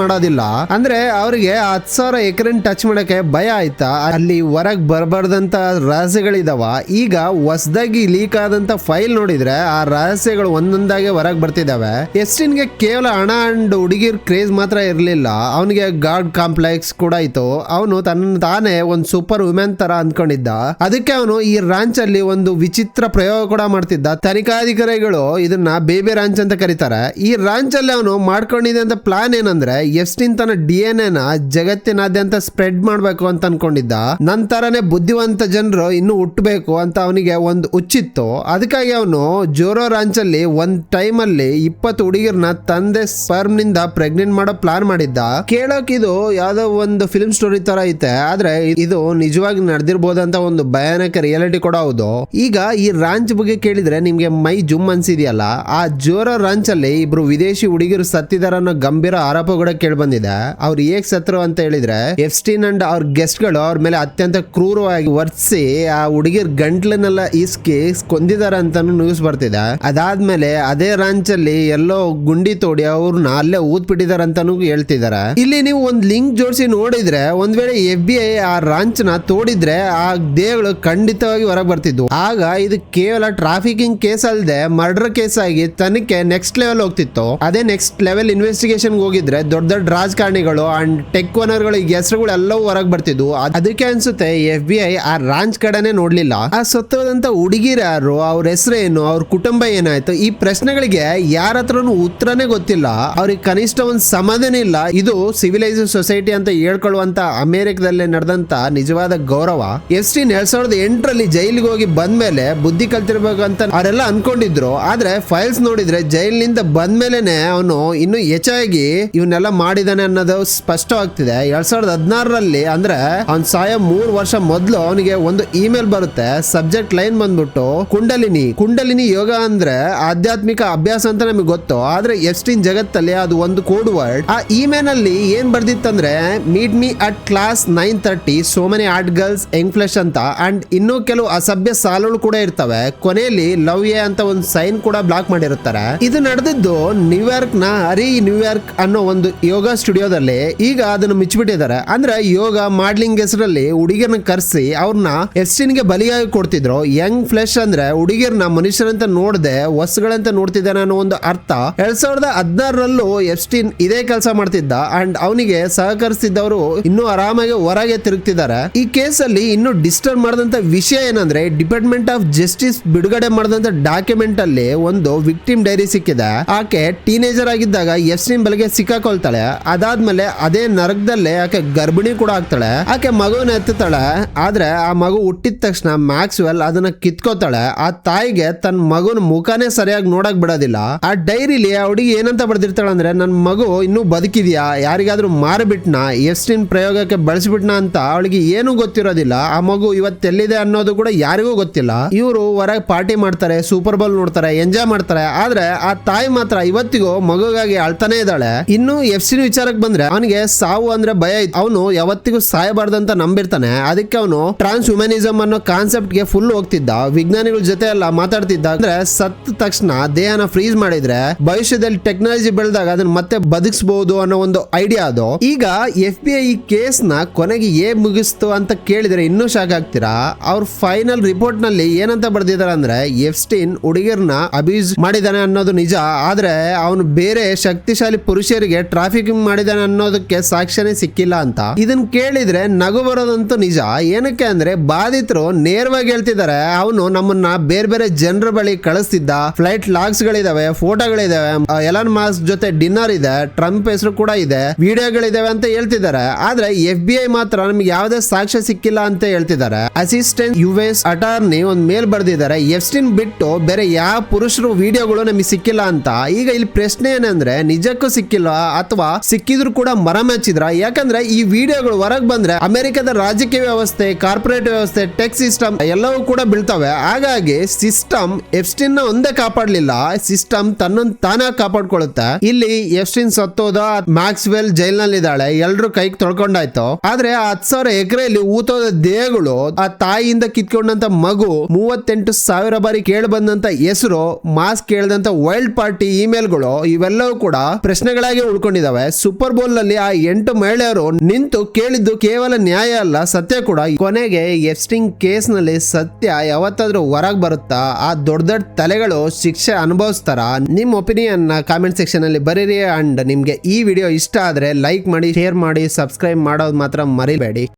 S1: ಮಾಡೋದಿಲ್ಲ. ಅಂದ್ರೆ ಅವ್ರಿಗೆ 10,000 ಎಕರೆ ಟಚ್ ಮಾಡಕ್ಕೆ ಭಯ ಆಯ್ತಾ, ಅಲ್ಲಿ ಹೊರಗ್ ಬರಬಾರ್ದಂತ ರಹಸ್ಯಗಳಿದಾವ. ಈಗ ಹೊಸದಾಗಿ ಲೀಕ್ ಆದಂತ ಫೈಲ್ ನೋಡಿದ್ರೆ ಆ ರಹಸ್ಯಗಳು ಒಂದೊಂದಾಗಿ ಹೊರಗ್ ಬರ್ತಿದಾವೆ. ಎಸ್ಟಿನ್ಗೆ ಕೇವಲ ಹಣ ಅಂಡ್ ಹುಡುಗಿರ್ ಕ್ರೇಜ್ ಮಾತ್ರ ಇರ್ಲಿಲ್ಲ, ಅವನಿಗೆ ಗಾಡ್ ಕಾಂಪ್ಲೆಕ್ಸ್ ಕೂಡ ಇತ್ತು. ಅವನು ತನ್ನ ತಾನೇ ಒಂದು ಸೂಪರ್ ವುಮೆನ್ ತರ ಅಂದ್ಕೊಂಡಿದ್ದ. ಅದಕ್ಕೆ ಅವನು ಈ ರಾಂಚ್ ಅಲ್ಲಿ ಒಂದು ವಿಚಿತ್ರ ಪ್ರಯೋಗ ಕೂಡ ಮಾಡ್ತಿದ್ದ. ತನಿಖಾಧಿಕಾರಿಗಳು ಇದನ್ನ ಬೇಬಿ ರಾಂಚ್ ಅಂತ ಕರೀತಾರೆ. ಈ ರಾಂಚ್ ಅಲ್ಲಿ ಅವನು ಮಾಡ್ಕೊಂಡಿದ್ದಂತ ಪ್ಲಾನ್ ಏನಂದ್ರೆ ಎಸ್ಟಿನ್ ತನ್ನ DNA ನ ಜಗತ್ತಿನಾದ್ಯಂತ ಸ್ಪ್ರೆಡ್ ಮಾಡ್ಬೇಕು ಅಂತ ಅನ್ಕೊಂಡಿದ್ದ. ನಂತರನೇ ಬುದ್ಧಿವಂತ ಜನರು ಇನ್ನು ಹುಟ್ಟಬೇಕು ಅಂತ ಅವನಿಗೆ ಒಂದು ಹುಚ್ಚಿತ್ತು. ಅದಕ್ಕಾಗಿ ಅವನು ಜೋರೋ ರಾಂಚ್ ಅಲ್ಲಿ ಒಂದ್ ಟೈಮ್ ಅಲ್ಲಿ 20 ಹುಡುಗಿರ್ನ ತಂದೆ ಸ್ಪರ್ಮ್ ನಿಂದ ಪ್ರೆಗ್ನೆಂಟ್ ಮಾಡೋ ಪ್ಲಾನ್ ಮಾಡಿದ್ದ. ಕೇಳೋಕ್ ಇದು ಯಾವ್ದೋ ಒಂದು ಫಿಲ್ಮ್ ಸ್ಟೋರಿ ತರ ಐತೆ, ಆದ್ರೆ ಇದು ನಿಜವಾಗಿ ನಡೆದಿರ್ಬೋದಂತ ಒಂದು ಭಯಾನಕ ರಿಯಾಲಿಟಿ ಕೂಡ ಹೌದು. ಈಗ ಈ ರಾಂಚ್ ಬಗ್ಗೆ ಕೇಳಿದ್ರೆ ನಿಮ್ಗೆ ಮೈ ಜುಮ್ ಅನ್ಸಿದ್ಯಲ್ಲ. ಆ ಜೋರೋ ರಾಂಚ್ ಅಲ್ಲಿ ಇಬ್ರು ವಿದೇಶಿ ಹುಡುಗಿರು ಸತ್ತಿದಾರ ಅನ್ನೋ ಗಂಭೀರ ಆರೋಪ ಕೂಡ ಕೇಳಿ ಬಂದಿದೆ. ಅವ್ರು ಹೇಗ್ ಸತ್ರು ಅಂತ ಹೇಳಿದ್ರೆ ಎಪ್ಸ್ಟೀನ್ ಅಂಡ್ ಅವ್ರ ಗೆಸ್ಟ್ ಗಳು ಅವ್ರ ಮೇಲೆ ಅತ್ಯಂತ ಕ್ರೂರವಾಗಿ ವರ್ತಿಸಿ ಆ ಹುಡುಗಿರ್ ಗಂಟ್ಲನ್ನೆಲ್ಲ ಈಸ್ಕಿ ಕೊಂದಿದಾರ ಅಂತಾನು ನ್ಯೂಸ್ ಬರ್ತಿದೆ. ಅದಾದ್ಮೇಲೆ ಅದೇ ರಾಂಚ್ ಅಲ್ಲಿ ಎಲ್ಲೋ ಗುಂಡಿ ತೋಡಿ ಅವ್ರನ್ನ ಅಲ್ಲೇ ಊದ್ ಬಿಟ್ಟಿದಾರ ಅಂತಾನು ಹೇಳ್ತಿದಾರೆ. ಇಲ್ಲಿ ನೀವು ಒಂದ್ ಲಿಂಕ್ ಜೋಡಿಸಿ ನೋಡಿದ್ರೆ ಒಂದ್ ವೇಳೆ FBI ಆ ರಾಂಚ್ ನ ತೋಡಿದ್ರೆ ಆ ದೇಹಗಳು ಖಂಡಿತವಾಗಿ ಹೊರಗೆ ಬರ್ತಿದ್ವು. ಆಗ ಇದು ಕೇವಲ ಟ್ರಾಫಿಕಿಂಗ್ ಕೇಸ್ ಅಲ್ಲದೆ ಮರ್ಡರ್ ಕೇಸ್ ಆಗಿ ತನಿಖೆ ನೆಕ್ಸ್ಟ್ ಲೆವೆಲ್ ಹೋಗ್ತಿತ್ತು. ಅದೇ ನೆಕ್ಸ್ಟ್ ಲೆವೆಲ್ ಇನ್ವೆಸ್ಟಿಗೇಷನ್ ಹೋಗಿದ್ರೆ ದೊಡ್ಡ ದೊಡ್ಡ ರಾಜಕಾರಣಿಗಳು ಅಂಡ್ ಟೆಕ್ ಓನರ್ಗಳು ಈ ಹೆಸರುಗಳು ಎಲ್ಲವೂ ಹೊರಗೆ ಬರ್ತಿದ್ವು. ಅದಕ್ಕೆ ಅನ್ಸುತ್ತೆ FBI ಆ ರಾಂಚ್ ಕಡೆನೆ ನೋಡ್ಲಿಲ್ಲ. ಆ ಸತ್ತೋದಂತ ಹುಡುಗಿರು ಯಾರು, ಅವ್ರ ಹೆಸರೇನು, ಅವ್ರ ಕುಟುಂಬ ಏನಾಯ್ತು, ಈ ಪ್ರಶ್ನೆಗಳಿಗೆ ಯಾರ ಹತ್ರನೂ ಉತ್ತರನೇ ಗೊತ್ತಿಲ್ಲ. ಅವ್ರಿಗೆ ಕನಿಷ್ಠ ಒಂದು ಸಮಾಧಾನ ಇಲ್ಲ. ಇದು ಸಿವಿಲೈಸ್ಡ್ ಸೊಸೈಟಿ ಅಂತ ಹೇಳ್ಕೊಳ್ಳುವಂತ ಅಮೆರಿಕದಲ್ಲಿ ನಡೆದಂತ ನಿಜವಾದ ಗೌರವ. ಎಪ್ಸ್ಟೀನ್ 2008ರಲ್ಲಿ ಜೈಲಿಗೆ ಹೋಗಿ ಬಂದ್ಮೇಲೆ ಬುದ್ಧಿ ಕಲ್ತಿರ್ಬೇಕು ಅಂತ ಅವರೆಲ್ಲ ಅನ್ಕೊಂಡಿದ್ರು. ಆದ್ರೆ ಫೈಲ್ಸ್ ನೋಡಿದ್ರೆ ಜೈಲಿನಿಂದ ಬಂದ್ಮೇಲೆನೆ ಅವನು ಇನ್ನು ಹೆಚ್ಚಾಗಿ ಇವನ್ನೆಲ್ಲ ಮಾಡಿದಾನೆ ಅನ್ನೋದು ಸ್ಪಷ್ಟವಾಗ್ತಿದೆ. 2016ರಲ್ಲಿ ಅಂದ್ರೆ ಅವ್ನ್ ಸಾಯೋ 3 ವರ್ಷ ಮೊದಲು ಅವನಿಗೆ ಒಂದು ಇಮೇಲ್ ಬರುತ್ತೆ. ಸಬ್ಜೆಕ್ಟ್ ಲೈನ್ ಬಂದ್ಬಿಟ್ಟು ಕುಂಡಲಿನಿ ಯೋಗ ಅಂದ್ರೆ ಆಧ್ಯಾತ್ಮಿಕ ಅಭ್ಯಾಸ ಅಂತ ನಮಗೆ ಗೊತ್ತು. ಆದ್ರೆ ಎಪ್ಸ್ಟೀನ್ ಜಗತ್ತಲ್ಲಿ ಅದು ಒಂದು ಕೋಡ್ ವರ್ಡ್. ಆ ಇಮೇಲ್ ಅಲ್ಲಿ ಏನ್ ಬರ್ದಿತ್ತಂದ್ರೆ meet me at class 9:30 so many art girls young flesh ಅಂತ ಅಂಡ್ ಇನ್ನೂ ಕೆಲವು ಅಸಭ್ಯ ಸಾಲುಗಳು ಕೂಡ ಇರ್ತವೆ. ಕೊನೆಯಲ್ಲಿ ಲವ್ ಎ ಅಂತ ಒಂದು ಸೈನ್ ಕೂಡ ಬ್ಲಾಕ್ ಮಾಡಿರುತ್ತಾರೆ. ಇದು ನಡೆದಿದ್ದು ನ್ಯೂಯಾರ್ಕ್ ನ ನ್ಯೂಯಾರ್ಕ್ ಅನ್ನೋ ಒಂದು ಯೋಗ ಸ್ಟುಡಿಯೋದಲ್ಲಿ. ಈಗ ಅದನ್ನು ಮುಚ್ಚಿಬಿಟ್ಟಿದ್ದಾರೆ. ಅಂದ್ರೆ ಯೋಗ ಮಾಡ್ಲಿಂಗ್ ಹೆಸರಲ್ಲಿ ಹುಡುಗಿಯರನ್ನ ಕರೆಸಿ ಅವ್ರನ್ನ ಎಪ್ಸ್ಟೀನ್ಗೆ ಬಲಿಯಾಗಿ ಕೊಡ್ತಿದ್ರು. ಯಂಗ್ ಫ್ಲೆಶ್ ಅಂದ್ರೆ ಹುಡುಗಿಯರನ್ನ ಮನುಷ್ಯರಂತ ನೋಡದೆ ವಸ್ತುಗಳಂತ ನೋಡ್ತಿದ್ದಾನೆ ಅನ್ನೋ ಒಂದು ಅರ್ಥ. 2016ರಲ್ಲೂ ಎಪ್ಸ್ಟೀನ್ ಇದೇ ಕೆಲಸ ಮಾಡ್ತಿದ್ದ ಅಂಡ್ ಅವನಿಗೆ ಸಹಕರಿಸಿದ್ದವರು ಇನ್ನೂ ಆರಾಮಾಗಿ ಹೊರಗೆ ತಿರುಗ್ತಿದ್ದಾರೆ. ಈ ಕೇಸ್ ಅಲ್ಲಿ ಇನ್ನು ಡಿಸ್ಟರ್ಬ್ ಮಾಡಿದಂತ ವಿಷಯ ಏನಂದ್ರೆ ಡಿಪಾರ್ಟ್ಮೆಂಟ್ ಆಫ್ ಜಸ್ಟಿಸ್ ಬಿಡುಗಡೆ ಮಾಡಿದಂತ ಡಾಕ್ಯುಮೆಂಟ್ ಅಲ್ಲಿ ಒಂದು ವಿಕ್ಟಿಮ್ ಡೈರಿ ಸಿಕ್ಕಿದೆ. ಆಕೆ ಟೀನೇಜರ್ ಆಗಿದ್ದಾಗ ಎಪ್ಸ್ಟೀನ್ ಬಳಿಗೆ ಸಿಕ್ಕಾಕೊಳ್ತಾಳೆ. ಅದಾದ್ಮೇಲೆ ಅದೇ ನರಕದಲ್ಲೇ ಆಕೆ ಗರ್ಭಿಣಿ ಕೂಡ ಆಗ್ತಾಳೆ. ಆಕೆ ಮಗುವನ್ನ ಎತ್ತುತ್ತಾಳೆ. ಆದ್ರೆ ಆ ಮಗು ಹುಟ್ಟಿದ ತಕ್ಷಣ ಮ್ಯಾಕ್ಸ್ವೆಲ್ ಅದನ್ನ ಕಿತ್ಕೋತಾಳೆ. ಆ ತಾಯಿಗೆ ತನ್ನ ಮಗುನ ಮುಖಾನೇ ಸರಿಯಾಗಿ ನೋಡಕ್ ಬಿಡೋದಿಲ್ಲ. ಆ ಡೈರಿಲಿ ಆ ಹುಡುಗಿ ಏನಂತ ಬರ್ದಿರ್ತಾಳೆ ಅಂದ್ರೆ ನನ್ನ ಮಗು ಇನ್ನೂ ಬದುಕಿದ್ಯಾ, ಯಾರಿಗಾದ್ರೂ ಮಾರಿಬಿಟ್ನ, ಎಪ್ಸ್ಟೀನ್ ಪ್ರಯೋಗಕ್ಕೆ ಬಳಸಿಬಿಟ್ನ ಅಂತ ಅವಳಿಗೆ ಏನು ಗೊತ್ತಿರೋದಿಲ್ಲ. ಆ ಮಗು ಇವತ್ತೆಲ್ಲಿದೆ ಅನ್ನೋದು ಕೂಡ ಯಾರಿಗೂ ಗೊತ್ತಿಲ್ಲ. ಇವರು ಹೊರಗೆ ಪಾರ್ಟಿ ಮಾಡ್ತಾರೆ, ಸೂಪರ್ ಬೌಲ್ ನೋಡ್ತಾರೆ, ಎಂಜಾಯ್ ಮಾಡ್ತಾರೆ. ಆದ್ರೆ ಆ ತಾಯಿ ಮಾತ್ರ ಇವತ್ತಿಗೂ ಮಗುಗಾಗಿ ಅಳ್ತಾನೆ ಇದ್ದಾಳೆ. ಇನ್ನು ಎಪ್ಸ್ಟೀನ್ ವಿಚಾರಕ್ಕೆ ಬಂದ್ರೆ ಅವನಿಗೆ ಸಾವು ಅಂದ್ರೆ ಭಯ ಇತ್ತು. ಅವನು ಯಾವತ್ತಿಗೂ ಸಾಯಬಾರ್ದಂತ ನಂಬಿರ್ತಾನೆ. ಅದಕ್ಕೆ ಅವನು ಟ್ರಾನ್ಸ್ ಹ್ಯೂಮನಿಸಮ್ ಅನ್ನೋ ಕಾನ್ಸೆಪ್ಟ್ ಗೆ ಫುಲ್ ಹೋಗ್ತಿದ್ದ. ವಿಜ್ಞಾನಿಗಳ ಜೊತೆ ಎಲ್ಲ ಮಾತಾಡ್ತಿದ್ದ. ಅಂದ್ರೆ ಸತ್ತ ತಕ್ಷಣ ದೇಹನ ಫ್ರೀಸ್ ಮಾಡಿದ್ರೆ ಭವಿಷ್ಯದಲ್ಲಿ ಟೆಕ್ನಾಲಜಿ ಬೆಳೆದಾಗ ಅದನ್ನ ಮತ್ತೆ ಬದುಕಿಸಬಹುದು ಅನ್ನೋ ಒಂದು ಐಡಿಯಾ ಅದು. ಈಗ FBI ಈ ಕೇಸ್ ನ ಕೊನೆಗೆ ಹೇಗ್ ಮುಗಿಸ್ತು ಅಂತ ಕೇಳಿದ್ರೆ ಇನ್ನೂ ಶಾಕ್ ಆಗ್ತೀರಾ. ಅವ್ರ ಫೈನಲ್ ರಿಪೋರ್ಟ್ ನಲ್ಲಿ ಏನಂತ ಬರ್ದಿದ್ದಾರೆ ಅಂದ್ರೆ ಎಪ್ಸ್ಟೀನ್ ಹುಡುಗಿಯರನ್ನ ಅಬ್ಯೂಸ್ ಮಾಡಿದಾನೆ ಅನ್ನೋದು ನಿಜ. ಆದ್ರೆ ಅವನು ಬೇರೆ ಶಕ್ತಿಶಾಲಿ ಪುರುಷರಿಗೆ ಟ್ರಾಫಿಕಿಂಗ್ ಮಾಡಿದಾನೆ ಅನ್ನೋದಕ್ಕೆ ಸಾಕ್ಷ್ಯನೇ ಸಿಕ್ಕಿಲ್ಲ ಅಂತ. ಇದನ್ನ ಕೇಳಿದ್ರೆ ನಗು ಬರೋದಂತೂ ನಿಜ. ಏನಕ್ಕೆ ಅಂದ್ರೆ ಬಾಧಿತರು ನೇರವಾಗಿ ಹೇಳ್ತಿದ್ದಾರೆ ಅವನು ನಮ್ಮನ್ನ ಬೇರೆ ಬೇರೆ ಜನರ ಬಳಿ ಕಳಿಸ್ತಿದ್ದ. ಫ್ಲೈಟ್ ಲಾಗ್ಸ್ ಗಳಿದಾವೆ, ಫೋಟೋಗಳಿದಾವೆ, ಎಲಾನ್ ಮಾಸ್ಕ್ ಜೊತೆ ಡಿನ್ನರ್ ಇದೆ, ಟ್ರಂಪ್ ಹೆಸರು ಕೂಡ ಇದೆ, ವಿಡಿಯೋಗಳಿದಾವೆ ಅಂತ ಹೇಳ್ತಿದ್ದಾರೆ. ಆದ್ರೆ FBI ಮಾತ್ರ ನಮ್ಗೆ ಯಾವುದೇ ಸಾಕ್ಷ್ಯ ಸಿಕ್ಕಿಲ್ಲ ಅಂತ ಹೇಳ್ತಿದ್ದಾರೆ. ಅಸಿಸ್ಟೆಂಟ್ US ಅಟಾರ್ನಿ ಒಂದ್ ಮೇಲ್ ಬರ್ದಿದ್ದಾರೆ ಎಪ್ಸ್ಟೀನ್ ಬಿಟ್ಟು ಬೇರೆ ಯಾವ ಪುರುಷರು ವಿಡಿಯೋಗಳು ನಮಗೆ ಸಿಕ್ಕಿಲ್ಲ ಅಂತ. ಈಗ ಇಲ್ಲಿ ಪ್ರಶ್ನೆ ಏನಂದ್ರೆ ನಿಜಕ್ಕೂ ಸಿಕ್ಕಿಲ್ಲ ಅಥವಾ ಸಿಕ್ಕಿದ್ರು ಕೂಡ ಮರಮಚ್ಚಿದ್ರ? ಯಾಕಂದ್ರೆ ಈ ವಿಡಿಯೋಗಳು ಹೊರಗೆ ಬಂದ್ರೆ ಅಮೆರಿಕದ ರಾಜಕೀಯ ವ್ಯವಸ್ಥೆ, ಕಾರ್ಪೊರೇಟ್ ವ್ಯವಸ್ಥೆ, ಟೆಕ್ ಸಿಸ್ಟಮ್ ಎಲ್ಲವೂ ಕೂಡ ಬೀಳ್ತವೆ. ಹಾಗಾಗಿ ಕೊನೆಗೆ ಸಿಸ್ಟಮ್ ಎಫ್ಸ್ಟೀನ್ ನ ಒಂದೇ ಕಾಪಾಡ್ಲಿಲ್ಲ, ಸಿಸ್ಟಮ್ ತನ್ನನ್ನು ತಾನೇ ಕಾಪಾಡ್ಕೊಳ್ಳುತ್ತೆ. ಇಲ್ಲಿ ಎಫ್ಸ್ಟೀನ್ ಸತ್ತೋದ, ಮ್ಯಾಕ್ಸ್ವೆಲ್ ಜೈಲ್ನಲ್ಲಿ ಇದ್ದಾಳೆ, ಎಲ್ರು ಕೈಗೆ ತೊಳ್ಕೊಂಡಾಯ್ತು. ಆದ್ರೆ 10,000 ಎಕರೆಯಲ್ಲಿ ಊತೋದ ದೇಹಗಳು, ಆ ತಾಯಿಯಿಂದ ಕಿತ್ಕೊಂಡಂತ ಮಗು, 38,000 ಬಾರಿ ಕೇಳಿ ಬಂದಂತ ಹೆಸರು, ಮಾಸ್ ಕೇಳ್ದಂತ ವೈಲ್ಡ್ ಪಾರ್ಟಿ ಇಮೇಲ್ಗಳು, ಇವೆಲ್ಲವೂ ಕೂಡ ಪ್ರಶ್ನೆಗಳಾಗಿ ಉಳ್ಕೊಂಡಿದಾವೆ. ಸೂಪರ್ ಬೌಲ್ ನಲ್ಲಿ ಆ 8 ಮಹಿಳೆಯರು ನಿಂತು ಕೇಳಿದ್ದು ಕೇವಲ ನ್ಯಾಯ ಅಲ್ಲ, ಸತ್ಯ ಕೂಡ. ಕೊನೆಗೆ ಎಫ್ಸ್ಟೀನ್ ಕೇಸ್ ನಲ್ಲಿ ಸತ್ಯ ಯಾವತ್ತಾದ್ರೂ ಹೊರಗ್ ಬರುತ್ತಾ? ಆ ದೊಡ್ಡ ದೊಡ್ಡ ತಲೆಗಳು ಶಿಕ್ಷೆ ಅನುಭವಿಸ್ತಾರ? ನಿಮ್ ಒಪಿನಿಯನ್ ನ ಕಾಮೆಂಟ್ ಸೆಕ್ಷನ್ ಅಲ್ಲಿ ಬರೀರಿ. ಅಂಡ್ ನಿಮ್ಗೆ ಈ ವಿಡಿಯೋ ಇಷ್ಟ ಆದ್ರೆ ಲೈಕ್ ಮಾಡಿ, ಶೇರ್ ಮಾಡಿ, ಸಬ್ಸ್ಕ್ರೈಬ್ ಮಾಡೋದು ಮಾತ್ರ ಮರಿಬೇಡಿ.